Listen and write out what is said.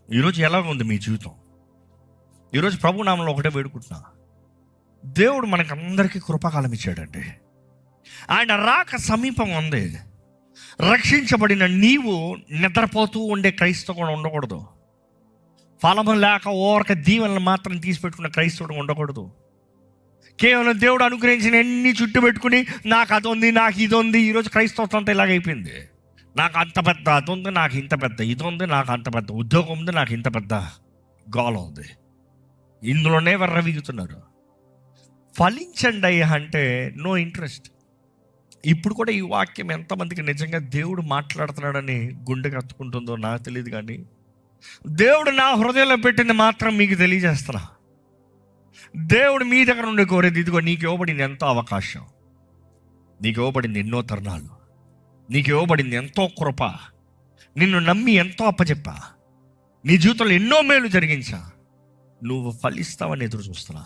ఈరోజు ఎలాగ ఉంది మీ జీవితం? ఈరోజు ప్రభు నామంలో ఒకటే వేడుకుంటున్నా, దేవుడు మనకు అందరికీ కృపాకాలం ఇచ్చాడండి. ఆయన రాక సమీపం ఉంది. రక్షించబడిన నీవు నిద్రపోతూ ఉండే క్రైస్తవుడు ఉండకూడదు. ఫలము లేక ఓరక దీవెనలు మాత్రం తీసి పెట్టుకున్న క్రైస్తవుడు ఉండకూడదు. కేవలం దేవుడు అనుగ్రహించిన ఎన్ని చుట్టు పెట్టుకుని నాకు అది ఉంది, నాకు ఇది ఉంది. ఈరోజు క్రైస్తవత్వం అంతా ఇలాగైపోయింది. నాకు అంత పెద్ద అది ఉంది, నాకు ఇంత పెద్ద ఇది ఉంది, నాకు అంత పెద్ద ఉద్యోగం ఉంది, నాకు ఇంత పెద్ద గోల ఉంది. ఇందులోనే వర్రవీగుతున్నారు. ఫలించండి అయ్యా అంటే నో ఇంట్రెస్ట్. ఇప్పుడు కూడా ఈ వాక్యం ఎంతమందికి నిజంగా దేవుడు మాట్లాడుతున్నాడని గుండె కత్తుకుంటుందో నాకు తెలియదు, కానీ దేవుడు నా హృదయంలో పెట్టింది మాత్రం మీకు తెలియజేస్తున్నా. దేవుడు మీ దగ్గర నుండి కోరేది ఇదిగో, నీకు ఇవ్వబడింది ఎంతో అవకాశం, నీకు ఇవ్వబడింది ఎన్నో తరుణాలు, నీకు ఇవ్వబడింది ఎంతో కృప, నిన్ను నమ్మి ఎంతో అప్పచెప్పా, నీ జీవితంలో ఎన్నో మేలు జరిగించా. నువ్వు ఫలిస్తావని ఎదురు చూస్తున్నా.